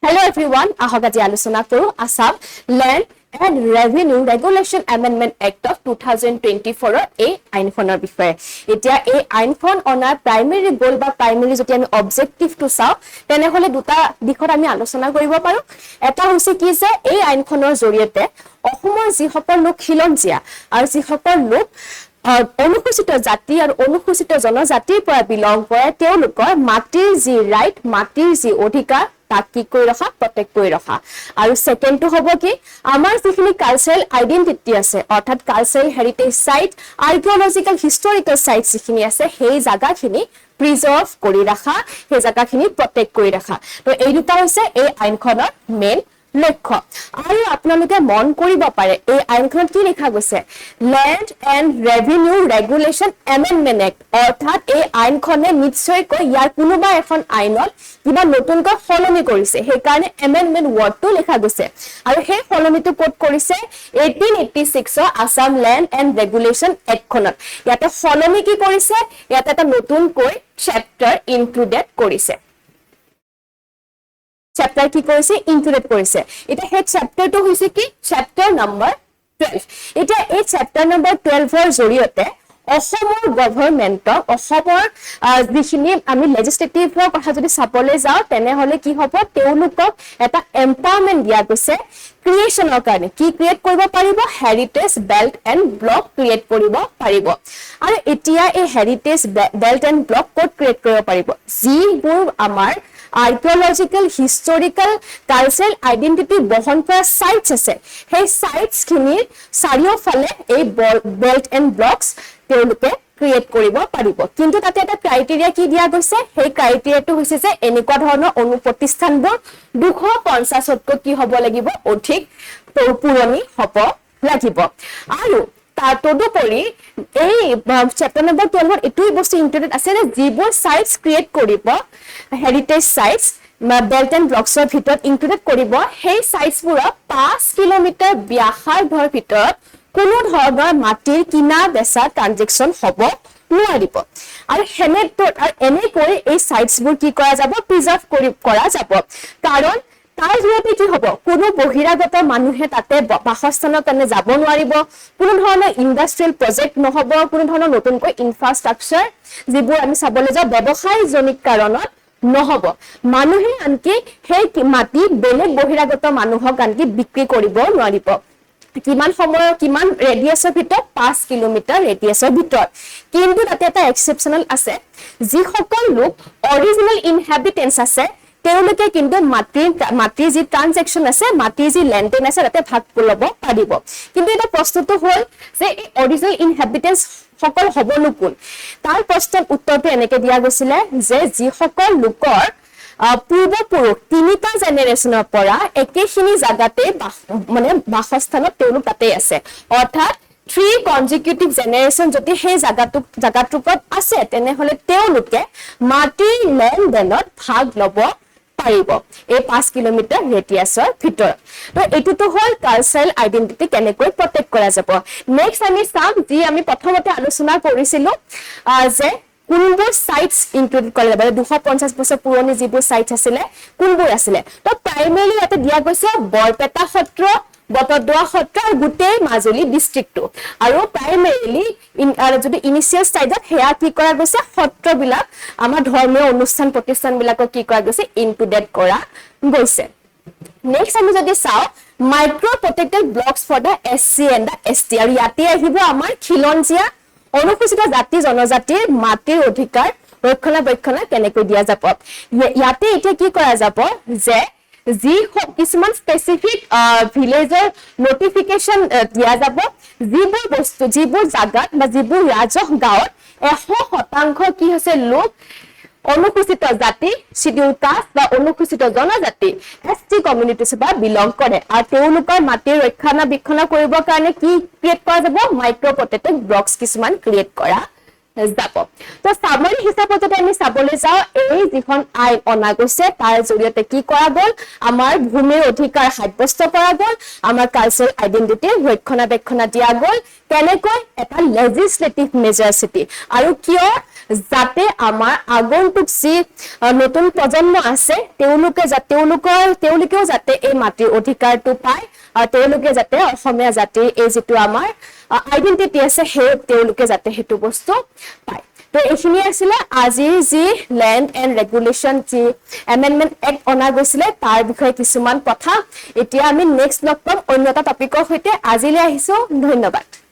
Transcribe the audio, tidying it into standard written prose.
Hello everyone, ahok আজি আলোচনা কৰো Assam Land and Revenue Regulation Amendment Act of 2024 এই আইনখনৰ বিষয়ে। এতিয়া এই আইনখন অনাৰ প্ৰাইমেৰী গোল বা প্ৰাইমেৰী যদি আমি অবজেক্টিভটো চাওঁ তেনেহলে দুটা দিশত আমি আলোচনা কৰিব পাৰো। এটা হৈছে কি যে এই আইনখনৰ জৰিয়তে অসমৰ যিসকল লোক খিলঞ্জীয়া আৰু যিসকল লোক অনুসূচিত জাতি আৰু অনুসূচিত জনজাতিৰ পৰা বিলং কৰে তেওঁলোকৰ মাটিৰ যি ৰাইট মাটিৰ যি অধিকাৰ তাক কি কৰি ৰখা প্ৰটেক্ট কৰি ৰখা আৰু সেকেন্ডটো হ'ব কি আমাৰ যিখিনি কালচাৰেল আইডেন্টিটি আছে অৰ্থাৎ cultural heritage site archaeological historical site যিখিনি আছে সেই জাগাখিনি প্ৰিজাৰ্ভ কৰি ৰাখা সেই জাগাখিনি প্ৰটেক্ট কৰি ৰাখা তো এই দুটা হৈছে এই আইনখনৰ মেইন লক্ষ্য আৰু আপোনালোকে মন কৰিব পাৰে এই আইনখনত কি লিখা গৈছে land and revenue regulation amendment act অৰ্থাৎ এই আইনখনে নিশ্চয়কৈ ইয়াৰ কোনোবা এখন আইনত কিবা নতুনকৈ সলনি কৰিছে সেই কাৰণে এমেন্ডমেন্ট ওয়াৰ্ডটো লিখা গৈছে আৰু সেই সলনিটো কোড কৰিছে 1886 আসাম ল্যান্ড এণ্ড ৰেগুলেশন এক্টখনত ইয়াতে সলনি কি কৰিছে ইয়াতে এটা নতুনকৈ চেপ্টাৰ ইনক্লুডেড কৰিছে Chapter কি কৰিছে ইনক্লুডেড কৰিছে এটা হে চ্যাপ্টাৰটো হৈছে কি চ্যাপ্টাৰ নম্বৰ 12 এটা এই চ্যাপ্টাৰ নম্বৰ 12 ৰ জৰিয়তে অসমৰ গভৰ্ণমেন্টক অসমৰ যিখিনি আমি লেজিসলেটিভৰ কথা যদি চাবলৈ যাওঁ তেনেহলে কি হ'ব তেওঁলোকক এটা এম্পাৱাৰমেন্ট দিয়া গৈছে ক্ৰিয়েচনৰ কাৰণে কি ক্ৰিয়েট কৰিব পাৰিব heritage belt and block create কৰিব পাৰিব আৰু এতিয়া এই heritage belt and block code create কৰিব পাৰিব যিবোৰ আমাৰ archaeological historical cultural identity বহন কৰা সাইটস আছে সেই সাইটস খিনি চাৰিওফালে এই বেল্ট এণ্ড ব্লকস তেওঁলোকে ক্ৰিয়েট কৰিব পাৰিব কিন্তু তাতে এটা ক্ৰাইটেৰিয়া কি দিয়া গৈছে সেই ক্ৰাইটেৰিয়াটো হৈছে যে এনেকুৱা ধৰণৰ অনুপ্ৰতিষ্ঠানবোৰ 250 তকৈ কি হ'ব লাগিব অধিক পুৰণি হ'ব লাগিব আৰু তদুপৰি এই চ্যাপ্টাৰ নম্বৰ 12 এটোই বস্তু ইনক্লুডেড আছে যে যিবোৰ সাইটস ক্ৰিয়েট কৰিব হেৰিটেজ সাইটস বেল্ট এণ্ড ব্লকছৰ ভিতৰত ইনক্লুডেড কৰিব সেই সাইটসবোৰ 5 কিলোমিটাৰ ব্যাসাৰ্ধৰ ভিতৰত কোনো ধৰণৰ মাটিৰ কিনা বেচা ট্ৰানজেকচন হ'ব নোৱাৰিব আৰু এনেকৈ এই সাইটসবোৰ কি কৰা যাব প্ৰিজাৰ্ভ কৰা যাব কাৰণ তাৰ জৰিয়তে কি হ'ব কোনো বহিৰাগত মানুহে তাতে বাসস্থানৰ কাৰণে যাব নোৱাৰিব কোনো ধৰণৰ ইন্ডাষ্ট্ৰিয়েল প্ৰজেক্ট নহব কোনো ধৰণৰ নতুনকৈ ইনফ্ৰাষ্ট্ৰাকচাৰ যিবোৰ আমি চাবলৈ যাওঁ ব্যৱসায়জনিক কাৰণত নহব মানুহে আনকি সেই মাটি বেলেগ বহিৰাগত মানুহক আনকি বিক্ৰী কৰিব নোৱাৰিব কিমান সময় কিমান ৰেডিয়াছৰ ভিতৰত 5 কিলোমিটাৰ ৰেডিয়াছৰ ভিতৰত কিন্তু তাতে এটা এক্সেপচনেল আছে যিসকল লোক অৰিজিনেল ইনহেবিটেন্টছ আছে তেওঁলোকে কিন্তু মাটিৰ যি ট্ৰানজেকচন আছে মাটিৰ যি লেনদেন আছে তাতে ভাগ ল'ব পাৰিব কিন্তু এটা প্ৰশ্নটো হ'ল যে এই অৰিজিনেল ইনহেবিটেন্টছ সকল হ'বনো কোন তাৰ প্ৰশ্নৰ উত্তৰটো এনেকৈ দিয়া গৈছিলে যে যিসকল লোকৰ পূৰ্বপুৰুষ তিনিটা জেনেৰেশ্যনৰ পৰা একেখিনি জাগাতে মানে বাসস্থানত তেওঁলোক তাতে আছে অৰ্থাৎ 3 consecutive generation যদি সেই জাগাটোকত আছে তেনেহলে তেওঁলোকে মাটিৰ লেনদেনত ভাগ ল'ব পাৰিব এই 5 কিলোমিটাৰ ৰেডিয়াছৰ ভিতৰত তো এটোটো হ'ল কালচাৰেল আইডেন্টিটি কেনেকৈ প্ৰটেক্ট কৰা যাব নেক্সট আমি চাম যি আমি প্ৰথমতে আলোচনা কৰিছিলো যে কোনবোৰ সাইটস ইনক্লুড কৰা যাব 250 বছৰ পুৰণি যিবোৰ সাইটস আছিল কোনবোৰ আছিল তো প্ৰাইমেৰী ইয়াতে দিয়া গৈছে বৰপেটা সত্ৰ বটদ্ৰৱা সত্ৰ আৰু গুটেই মাজুলী ডিস্ট্ৰিক্টটো আৰু প্ৰাইমেৰীলি যদি ইনিশিয়েল স্টেজত হেয়া কি কৰা গৈছে সত্ৰবিলাক আমাৰ ধৰ্মীয় অনুষ্ঠান প্ৰতিষ্ঠানবিলাকক কি কৰা গৈছে ইনক্লুডেড কৰা গৈছে নেক্সট আমি যদি চাও micro protected blocks for the SC and the ST আৰু ইয়াতে আহিব আমাৰ খিলঞ্জীয়া অনুসূচিত জাতি জনজাতিৰ মাটিৰ অধিকাৰ ৰক্ষণাবেক্ষণ কেনেকৈ দিয়া যাব ইয়াতে এতিয়া কি কৰা যাব যে যি কিছুমান স্পেসিফিক ভিলেজৰ নোটিফিকেশন দিয়া যাব যিবোৰ বস্তু যিবোৰ জাগাত বা যিবোৰ ৰাজহ গাঁৱত 100% কি হৈছে লোক অনুসূচিত জাতি শিডিউল কাষ্ট বা অনুসূচিত জনজাতি এসটি কমিউনিটিছ বা বিলং কৰে আৰু তেওঁলোকৰ মাটিৰ ৰক্ষণাবেক্ষণ কৰিবৰ কাৰণে কি ক্ৰিয়েট কৰা যাব মাইক্ৰো প্ৰটেক্টেড ব্লকছ কিছুমান ক্ৰিয়েট কৰা যাব তো সামাৰী হিচাপত যদি আমি চাবলৈ যাওঁ এই যিখন আইন অনা গৈছে তাৰ জৰিয়তে কি কৰা গ'ল আমাৰ ভূমিৰ অধিকাৰ সাব্যস্ত কৰা গ'ল আমাৰ কালচাৰেল আইডেন্টিটি ৰক্ষণাবেক্ষণ দিয়া গ'ল কেনেকৈ এটা লেজিসলেটিভ মেজাৰচিটি আৰু কিয় যাতে আমাৰ আগন্তুক যি নতুন প্ৰজন্ম আছে তেওঁলোকেও যাতে এই মাটিৰ অধিকাৰটো পায় আৰু তেওঁলোকে যাতে অসমীয়া জাতিৰ এই যিটো আমাৰ আইডেন্টিটি আছে সেই তেওঁলোকে যাতে হেতু বস্তু পায় তো এইখিনি আছিলে আজিৰ যি ল্যান্ড এন্ড ৰেগুলেশন যি এমেন্ডমেন্ট এক্ট অনা গৈছিলে তাৰ বিষয়ে কিছুমান কথা এতিয়া আমি নেক্সট লগ পাম অন্য এটা টপিকৰ সৈতে আজিলৈ আহিছো ধন্যবাদ